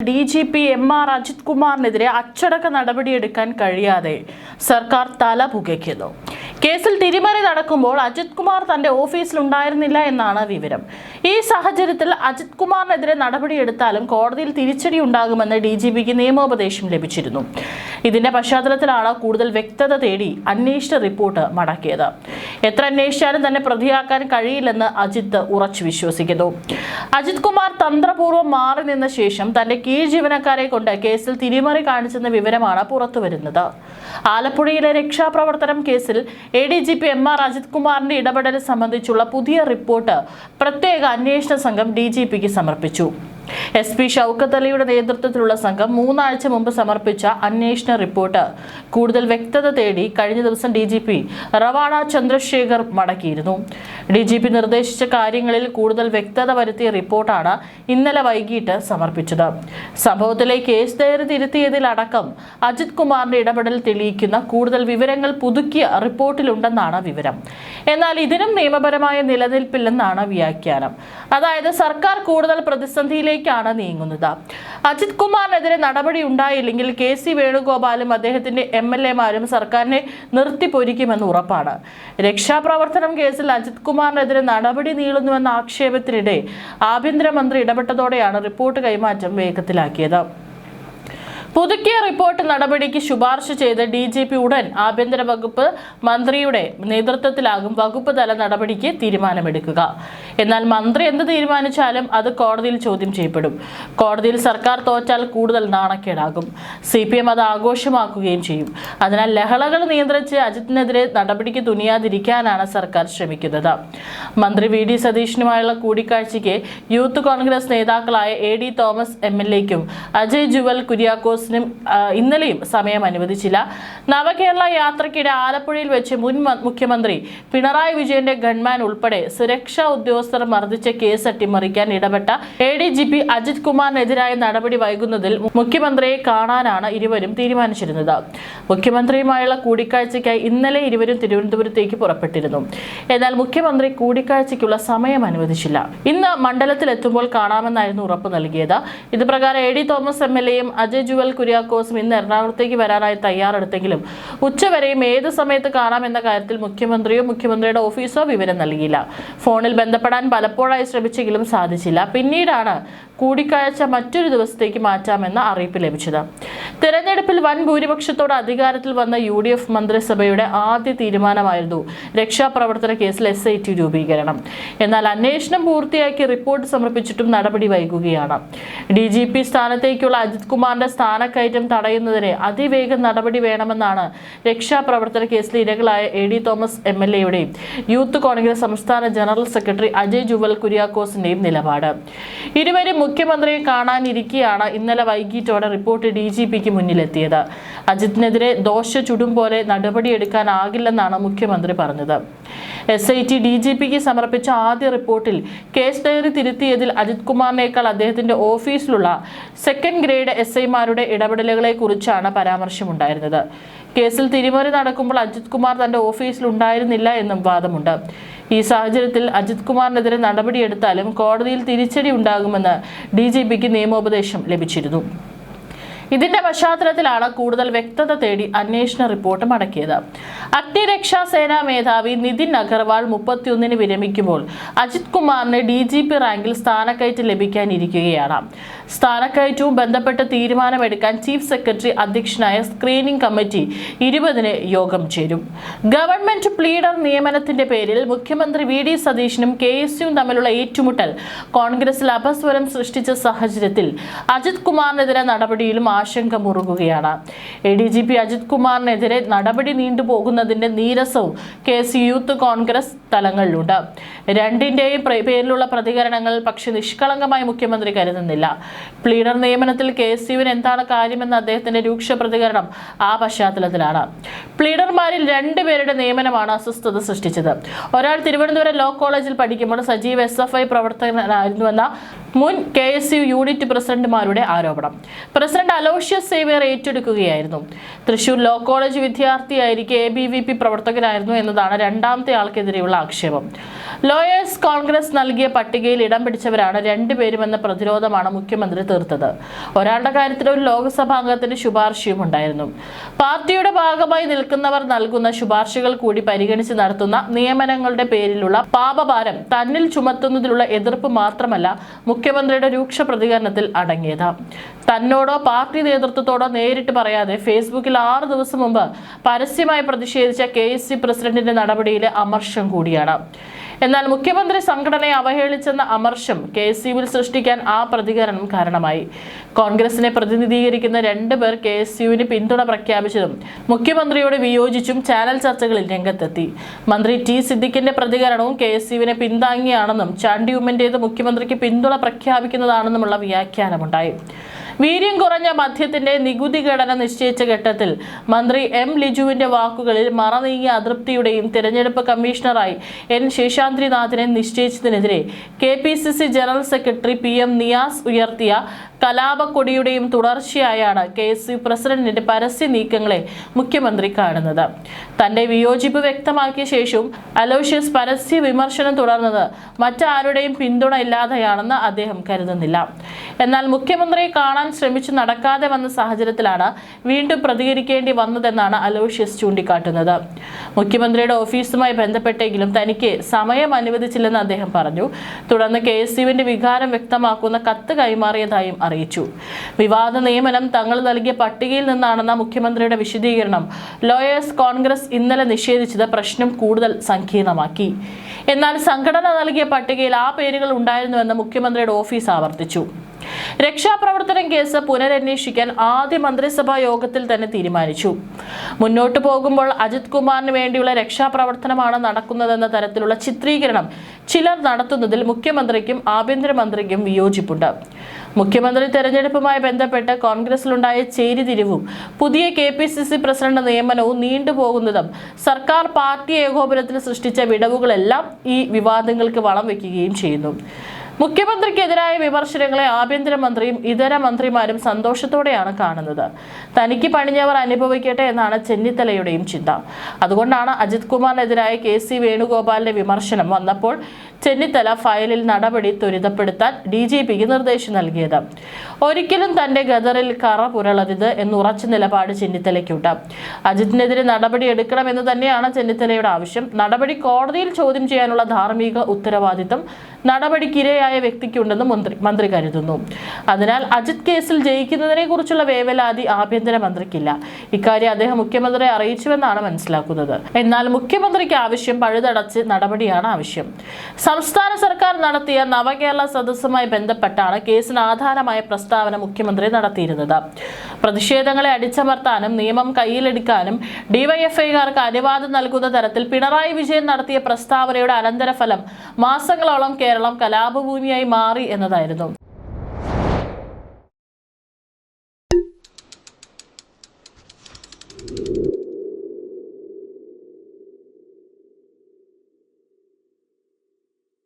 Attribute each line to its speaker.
Speaker 1: DGP MR Ajith കുമാറിനെതിരെ അച്ചടക്ക നടപടിയെടുക്കാൻ കഴിയാതെ സർക്കാർ തല പുകയ്ക്കുന്നു. കേസിൽ തിരിമറി നടക്കുമ്പോൾ അജിത് കുമാർ തന്റെ ഓഫീസിലുണ്ടായിരുന്നില്ല എന്നാണ് വിവരം. ഈ സാഹചര്യത്തിൽ അജിത് കുമാറിനെതിരെ നടപടിയെടുത്താലും കോടതിയിൽ തിരിച്ചടി ഉണ്ടാകുമെന്ന് DGPക്ക് നിയമോപദേശം ലഭിച്ചിരുന്നു. ഇതിന്റെ പശ്ചാത്തലത്തിലാണ് കൂടുതൽ വ്യക്തത തേടി അന്വേഷണ റിപ്പോർട്ട് മടക്കിയത്. എത്ര അന്വേഷിച്ചാലും തന്നെ പ്രതിയാക്കാൻ കഴിയില്ലെന്ന് അജിത് ഉറച്ചു വിശ്വസിക്കുന്നു. അജിത് കുമാർ തന്ത്രപൂർവ്വം മാറി നിന്ന ശേഷം തന്റെ കീഴ് ജീവനക്കാരെ കൊണ്ട് കേസിൽ തിരിമറി കാണിച്ചെന്ന വിവരമാണ് പുറത്തുവരുന്നത്. ആലപ്പുഴയിലെ രക്ഷാപ്രവർത്തനം കേസിൽ ADGP MR അജിത് കുമാറിന്റെ ഇടപെടൽ സംബന്ധിച്ചുള്ള പുതിയ റിപ്പോർട്ട് പ്രത്യേക അന്വേഷണ സംഘം DGPക്ക് സമർപ്പിച്ചു. SP ഷൗക്കത്ത് അലിയുടെ നേതൃത്വത്തിലുള്ള സംഘം 3 ആഴ്ച മുമ്പ് സമർപ്പിച്ച അന്വേഷണ റിപ്പോർട്ട് കൂടുതൽ വ്യക്തത തേടി കഴിഞ്ഞ ദിവസം DGP റവാഡ ചന്ദ്രശേഖർ മടക്കിയിരുന്നു. DGP നിർദ്ദേശിച്ച കാര്യങ്ങളിൽ കൂടുതൽ വ്യക്തത വരുത്തിയ റിപ്പോർട്ടാണ് ഇന്നലെ വൈകിട്ട് സമർപ്പിച്ചത്. സംഭവത്തിലെ കേസ് ഡയറി തിരുത്തിയതിലടക്കം അജിത് കുമാറിന്റെ ഇടപെടൽ തെളിയിക്കുന്ന കൂടുതൽ വിവരങ്ങൾ പുതുക്കിയ റിപ്പോർട്ടിലുണ്ടെന്നാണ് വിവരം. എന്നാൽ ഇതിനും നിയമപരമായ നിലനിൽപ്പില്ലെന്നാണ് വ്യാഖ്യാനം. അതായത് സർക്കാർ കൂടുതൽ പ്രതിസന്ധിയിലേക്കാണ് നീങ്ങുന്നത്. അജിത് കുമാറിനെതിരെ നടപടി ഉണ്ടായില്ലെങ്കിൽ KC വേണുഗോപാലും അദ്ദേഹത്തിന്റെ MLA-മാരും സർക്കാരിനെ നിർത്തിപ്പൊരിക്കുമെന്ന് ഉറപ്പാണ്. രക്ഷാപ്രവർത്തനം കേസിൽ അജിത് കുമാറിനെതിരെ നടപടി നീളുന്നുവെന്ന ആക്ഷേപത്തിനിടെ ആഭ്യന്തരമന്ത്രി ഇടപെട്ടതോടെയാണ് റിപ്പോർട്ട് കൈമാറ്റം വേഗത്തിലാക്കിയത്. പുതുക്കിയ റിപ്പോർട്ട് നടപടിക്ക് ശുപാർശ ചെയ്ത് DGP ഉടൻ ആഭ്യന്തര വകുപ്പ് മന്ത്രിയുടെ നേതൃത്വത്തിലാകും വകുപ്പ് തല നടപടിക്ക് തീരുമാനമെടുക്കുക. എന്നാൽ മന്ത്രി എന്ത് തീരുമാനിച്ചാലും അത് കോടതിയിൽ ചോദ്യം ചെയ്യപ്പെടും. കോടതിയിൽ സർക്കാർ തോറ്റാൽ കൂടുതൽ നാണക്കേടാകും. CPM അത് ആഘോഷമാക്കുകയും ചെയ്യും. അതിനാൽ ലഹളകൾ നിയന്ത്രിച്ച് അജിത്തിനെതിരെ നടപടിക്ക് തുനിയാതിരിക്കാനാണ് സർക്കാർ ശ്രമിക്കുന്നത്. മന്ത്രി VD സതീശനുമായുള്ള കൂടിക്കാഴ്ചയ്ക്ക് യൂത്ത് കോൺഗ്രസ് നേതാക്കളായ AD തോമസ് MLA-ക്കും അജയ് ജുവൽ കുര്യാക്കോസ് ഇന്നലെയും സമയം അനുവദിച്ചില്ല. നവകേരള യാത്രയ്ക്കിടെ ആലപ്പുഴയിൽ വെച്ച് മുൻ മുഖ്യമന്ത്രി പിണറായി വിജയന്റെ ഗൺമാൻ ഉൾപ്പെടെ സുരക്ഷാ ഉദ്യോഗസ്ഥർ മർദ്ദിച്ച കേസ് അട്ടിമറിക്കാൻ ഇടപെട്ട ADGP അജിത് കുമാറിനെതിരായ നടപടി വൈകുന്നതിൽ മുഖ്യമന്ത്രിയെ കാണാനാണ് ഇരുവരും തീരുമാനിച്ചിരുന്നത്. മുഖ്യമന്ത്രിയുമായുള്ള കൂടിക്കാഴ്ചയ്ക്കായി ഇന്നലെ ഇരുവരും തിരുവനന്തപുരത്തേക്ക് പുറപ്പെട്ടിരുന്നു. എന്നാൽ മുഖ്യമന്ത്രി കൂടിക്കാഴ്ചയ്ക്കുള്ള സമയം അനുവദിച്ചില്ല. ഇന്ന് മണ്ഡലത്തിലെത്തുമ്പോൾ കാണാമെന്നായിരുന്നു ഉറപ്പ് നൽകിയത്. ഇത് പ്രകാരം AD തോമസ് MLA-യും അജയ് ജുവൽ കുര്യാക്കോസും ഇന്ന് എറണാകുളത്തേക്ക് വരാനായി തയ്യാറെടുത്തെങ്കിലും ഉച്ചവരെയും ഏത് സമയത്ത് കാണാമെന്ന കാര്യത്തിൽ മുഖ്യമന്ത്രിയോ മുഖ്യമന്ത്രിയുടെ ഓഫീസോ വിവരം നൽകിയില്ല. ഫോണിൽ ബന്ധപ്പെടാൻ പലപ്പോഴായി ശ്രമിച്ചെങ്കിലും സാധിച്ചില്ല. പിന്നീടാണ് കൂടിക്കാഴ്ച മറ്റൊരു ദിവസത്തേക്ക് മാറ്റാമെന്ന അറിയിപ്പ് ലഭിച്ചത്. തെരഞ്ഞെടുപ്പിൽ വൻ ഭൂരിപക്ഷത്തോടെ അധികാരത്തിൽ വന്ന UDF മന്ത്രിസഭയുടെ ആദ്യ തീരുമാനമായിരുന്നു രക്ഷാപ്രവർത്തന കേസിൽ SIT രൂപീകരണം. എന്നാൽ അന്വേഷണം പൂർത്തിയാക്കി റിപ്പോർട്ട് സമർപ്പിച്ചിട്ടും നടപടി വൈകുകയാണ്. DGP സ്ഥാനത്തേക്കുള്ള അജിത് കുമാറിന്റെ സ്ഥാനക്കയറ്റം തടയുന്നതിന് അതിവേഗം നടപടി വേണമെന്നാണ് രക്ഷാപ്രവർത്തന കേസിലെ ഇരകളായ AD തോമസ് MLA-യുടെയും യൂത്ത് കോൺഗ്രസ് സംസ്ഥാന ജനറൽ സെക്രട്ടറി അജയ് ജുവൽ കുര്യാക്കോസിന്റെയും നിലപാട്. ഇരുവരും മുഖ്യമന്ത്രിയെ കാണാനിരിക്കെയാണ് ഇന്നലെ വൈകിട്ടോടെ റിപ്പോർട്ട് DGPക്ക് മുന്നിലെത്തിയത്. അജിത്തിനെതിരെ ദോശ ചുടും പോലെ നടപടിയെടുക്കാനാകില്ലെന്നാണ് മുഖ്യമന്ത്രി പറഞ്ഞത്. SIT DGPക്ക് സമർപ്പിച്ച ആദ്യ റിപ്പോർട്ടിൽ കേസ് ഡയറി തിരുത്തിയതിൽ അജിത് കുമാറിനേക്കാൾ അദ്ദേഹത്തിന്റെ ഓഫീസിലുള്ള സെക്കൻഡ് ഗ്രേഡ് SI-മാരുടെ ഇടപെടലുകളെ കുറിച്ചാണ് പരാമർശമുണ്ടായിരുന്നത്. കേസിൽ തിരിമറി നടക്കുമ്പോൾ അജിത് കുമാർ തന്റെ ഓഫീസിൽ ഉണ്ടായിരുന്നില്ല എന്നും വാദമുണ്ട്. ഈ സാഹചര്യത്തിൽ അജിത് കുമാറിനെതിരെ നടപടിയെടുത്താലും കോടതിയിൽ തിരിച്ചടി ഉണ്ടാകുമെന്ന് DGPക്ക് നിയമോപദേശം ലഭിച്ചിരുന്നു. ഇതിന്റെ പശ്ചാത്തലത്തിലാണ് കൂടുതൽ വ്യക്തത തേടി അന്വേഷണ റിപ്പോർട്ട് മടക്കിയത്. അഗ്നിരക്ഷാ സേനാ മേധാവി നിതിൻ അഗർവാൾ 31-ന് വിരമിക്കുമ്പോൾ അജിത് കുമാറിന് DGP റാങ്കിൽ സ്ഥാനക്കയറ്റം ലഭിക്കാനിരിക്കുകയാണ്. സ്ഥാനക്കയറ്റവും ബന്ധപ്പെട്ട് തീരുമാനമെടുക്കാൻ ചീഫ് സെക്രട്ടറി അധ്യക്ഷനായ സ്ക്രീനിംഗ് കമ്മിറ്റി 20-ന് യോഗം ചേരും. ഗവൺമെന്റ് പ്ലീഡർ നിയമനത്തിന്റെ പേരിൽ മുഖ്യമന്ത്രി VD സതീശനും KSUവും തമ്മിലുള്ള ഏറ്റുമുട്ടൽ കോൺഗ്രസിൽ അപസ്വരം സൃഷ്ടിച്ച സാഹചര്യത്തിൽ അജിത് കുമാറിനെതിരെ നടപടിയിലും ആശങ്ക മുറുകുകയാണ്. ADGP അജിത് കുമാറിനെതിരെ നടപടി നീണ്ടുപോകുന്നതിന്റെ നീരസവും KC യൂത്ത് കോൺഗ്രസ് തലങ്ങളിലുണ്ട്. രണ്ടിന്റെയും പേരിലുള്ള പ്രതികരണങ്ങൾ പക്ഷേ നിഷ്കളങ്കമായി മുഖ്യമന്ത്രി കരുതുന്നില്ല. പ്ലീഡർ നിയമനത്തിൽ KSUവിന് എന്താണ് കാര്യമെന്ന അദ്ദേഹത്തിന്റെ രൂക്ഷ പ്രതികരണം ആ പശ്ചാത്തലത്തിലാണ്. പ്ലീഡർമാരിൽ 2 പേരുടെ നിയമനമാണ് അസ്വസ്ഥത സൃഷ്ടിച്ചത്. ഒരാൾ തിരുവനന്തപുരം ലോ കോളേജിൽ പഠിക്കുമ്പോൾ സജീവ SFI പ്രവർത്തകനായിരുന്നുവെന്ന മുൻ KSU യൂണിറ്റ് പ്രസിഡന്റുമാരുടെ ആരോപണം. പ്രസിഡന്റ് അലോഷ്യസ് സേവ്യർ ഏറ്റെടുക്കുകയായിരുന്നു. തൃശൂർ ലോ കോളേജ് വിദ്യാർത്ഥിയായിരിക്കെ ABVP പ്രവർത്തകനായിരുന്നു എന്നതാണ് രണ്ടാമത്തെ ആൾക്കെതിരെയുള്ള ആക്ഷേപം. ലോയേഴ്സ് കോൺഗ്രസ് നൽകിയ പട്ടികയിൽ ഇടം പിടിച്ചവരാണ് രണ്ടുപേരുമെന്ന പ്രതിരോധമാണ് മുഖ്യമന്ത്രി തീർത്തത്. ഒരാളുടെ കാര്യത്തിൽ ഒരു ലോക്സഭാ അംഗത്തിന്റെ ശുപാർശയും ഉണ്ടായിരുന്നു. പാർട്ടിയുടെ ഭാഗമായി നിൽക്കുന്നവർ നൽകുന്ന ശുപാർശകൾ കൂടി പരിഗണിച്ച് നടത്തുന്ന നിയമനങ്ങളുടെ പേരിലുള്ള പാപഭാരം തന്നിൽ ചുമത്തുന്നതിലുള്ള എതിർപ്പ് മാത്രമല്ല മുഖ്യമന്ത്രിയുടെ രൂക്ഷ പ്രതികരണത്തിൽ അടങ്ങിയത്. തന്നോടോ പാർട്ടി നേതൃത്വത്തോടോ നേരിട്ട് പറയാതെ ഫേസ്ബുക്കിൽ 6 ദിവസം മുമ്പ് പരസ്യമായി പ്രതിഷേധിച്ച KSU പ്രസിഡന്റിന്റെ നടപടിയിലെ അമർഷം കൂടിയാണ്. എന്നാൽ മുഖ്യമന്ത്രി സംഘടനയെ അവഹേളിച്ചെന്ന അമർഷം KSUവിൽ സൃഷ്ടിക്കാൻ ആ പ്രതികരണം കാരണമായി. കോൺഗ്രസിനെ പ്രതിനിധീകരിക്കുന്ന 2 പേർ KSUവിന് പിന്തുണ പ്രഖ്യാപിച്ചതും മുഖ്യമന്ത്രിയോട് വിയോജിച്ചും ചാനൽ ചർച്ചകളിൽ രംഗത്തെത്തി. മന്ത്രി T സിദ്ദിഖിന്റെ പ്രതികരണവും KSUവിനെ പിന്താങ്ങിയാണെന്നും ചാണ്ടി ഉമ്മന്റേത് മുഖ്യമന്ത്രിക്ക് പിന്തുണ പ്രഖ്യാപിക്കുന്നതാണെന്നുമുള്ള വ്യാഖ്യാനമുണ്ടായി. വീര്യം കുറഞ്ഞ മദ്യത്തിന്റെ നികുതി ഘടന നിശ്ചയിച്ച ഘട്ടത്തിൽ മന്ത്രി M ലിജുവിന്റെ വാക്കുകളിൽ മറനീങ്ങിയ അതൃപ്തിയുടെയും തെരഞ്ഞെടുപ്പ് കമ്മീഷണറായി N ശേഷാദ്രിനാഥിനെ നിശ്ചയിച്ചതിനെതിരെ KPCC general secretary PM Niyas ഉയർത്തിയ കലാപക്കൊടിയുടെയും തുടർച്ചയായാണ് KSU പ്രസിഡന്റിന്റെ പരസ്യ നീക്കങ്ങളെ മുഖ്യമന്ത്രി കാണുന്നത്. തന്റെ വിയോജിപ്പ് വ്യക്തമാക്കിയ ശേഷവും അലോഷ്യസ് പരസ്യ വിമർശനം തുടർന്നത് മറ്റാരുടെയും പിന്തുണ ഇല്ലാതെയാണെന്ന് അദ്ദേഹം കരുതുന്നില്ല. എന്നാൽ മുഖ്യമന്ത്രിയെ കാണാൻ ശ്രമിച്ചു നടക്കാതെ വന്ന സാഹചര്യത്തിലാണ് വീണ്ടും പ്രതികരിക്കേണ്ടി വന്നതെന്നാണ് അലോഷ്യസ് ചൂണ്ടിക്കാട്ടുന്നത്. മുഖ്യമന്ത്രിയുടെ ഓഫീസുമായി ബന്ധപ്പെട്ടെങ്കിലും തനിക്ക് സമയം അനുവദിച്ചില്ലെന്ന് അദ്ദേഹം പറഞ്ഞു. തുടർന്ന് KSUവിന്റെ വികാരം വ്യക്തമാക്കുന്ന കത്ത് കൈമാറിയതായും അറിയിച്ചു. വിവാദ നിയമനം തങ്ങൾ നൽകിയ പട്ടികയിൽ നിന്നാണെന്ന മുഖ്യമന്ത്രിയുടെ വിശദീകരണം ലോയേഴ്സ് കോൺഗ്രസ് ഇന്നലെ നിഷേധിച്ചത് പ്രശ്നം കൂടുതൽ സങ്കീർണമാക്കി. എന്നാൽ സംഘടന നൽകിയ പട്ടികയിൽ ആ പേരുകൾ ഉണ്ടായിരുന്നുവെന്ന് മുഖ്യമന്ത്രിയുടെ ഓഫീസ് ആവർത്തിച്ചു. രക്ഷാപ്രവർത്തനം കേസ് പുനരന്വേഷിക്കാൻ ആദ്യ മന്ത്രിസഭാ യോഗത്തിൽ തന്നെ തീരുമാനിച്ചു. മുന്നോട്ടു പോകുമ്പോൾ അജിത് കുമാറിന് വേണ്ടിയുള്ള രക്ഷാപ്രവർത്തനമാണ് നടക്കുന്നതെന്ന തരത്തിലുള്ള ചിത്രീകരണം ചിലർ നടത്തുന്നതിൽ മുഖ്യമന്ത്രിക്കും ആഭ്യന്തരമന്ത്രിക്കും വിയോജിപ്പുണ്ട്. മുഖ്യമന്ത്രി തെരഞ്ഞെടുപ്പുമായി ബന്ധപ്പെട്ട് കോൺഗ്രസിലുണ്ടായ ചേരിതിരിവും പുതിയ KPCC പ്രസിഡന്റ് നിയമനവും നീണ്ടുപോകുന്നതും സർക്കാർ പാർട്ടി ഏകോപനത്തിൽ സൃഷ്ടിച്ച വിടവുകളെല്ലാം ഈ വിവാദങ്ങൾക്ക് വളം വയ്ക്കുകയും ചെയ്യുന്നു. മുഖ്യമന്ത്രിക്കെതിരായ വിമർശനങ്ങളെ ആഭ്യന്തരമന്ത്രിയും ഇതര മന്ത്രിമാരും സന്തോഷത്തോടെയാണ് കാണുന്നത്. തനിക്ക് പണിഞ്ഞവർ അനുഭവിക്കട്ടെ എന്നാണ് ചെന്നിത്തലയുടെയും ചിന്ത. അതുകൊണ്ടാണ് അജിത് കുമാറിനെതിരായ KC വേണുഗോപാലിന്റെ വിമർശനം വന്നപ്പോൾ ചെന്നിത്തല ഫയലിൽ നടപടി ത്വരിതപ്പെടുത്താൻ DGPക്ക് നിർദ്ദേശം നൽകിയത്. ഒരിക്കലും തന്റെ ഗദറിൽ കറ പുരളരുത് എന്നുറച്ച നിലപാട് ചെന്നിത്തലയ്ക്കുണ്ട്. അജിത്തിനെതിരെ നടപടി എടുക്കണമെന്ന് തന്നെയാണ് ചെന്നിത്തലയുടെ ആവശ്യം. നടപടി കോടതിയിൽ ചോദ്യം ചെയ്യാനുള്ള ധാർമ്മിക ഉത്തരവാദിത്തം നടപടിക്കിരയായ വ്യക്തിക്കുണ്ടെന്ന് മന്ത്രി കരുതുന്നു. അതിനാൽ അജിത് കേസിൽ ജയിക്കുന്നതിനെ കുറിച്ചുള്ള വേവലാതി ആഭ്യന്തരമന്ത്രിക്കില്ല. ഇക്കാര്യം അദ്ദേഹം മുഖ്യമന്ത്രിയെ അറിയിച്ചുവെന്നാണ് മനസ്സിലാക്കുന്നത്. എന്നാൽ മുഖ്യമന്ത്രിക്ക് ആവശ്യം പഴുതടച്ച് നടപടിയാണ് ആവശ്യം. സംസ്ഥാന സർക്കാർ നടത്തിയ നവകേരള സദസ്സുമായി ബന്ധപ്പെട്ടാണ് കേസിന് ആധാരമായ പ്രസ്താവന മുഖ്യമന്ത്രി നടത്തിയിരുന്നത്. പ്രതിഷേധങ്ങളെ അടിച്ചമർത്താനും നിയമം കയ്യിലെടുക്കാനും DYFIക്കാർക്ക് അനുവാദം നൽകുന്ന തരത്തിൽ പിണറായി വിജയൻ നടത്തിയ പ്രസ്താവനയുടെ അനന്തരഫലം മാസങ്ങളോളം കേരളം കലാപഭൂമിയായി മാറി എന്നതായിരുന്നു.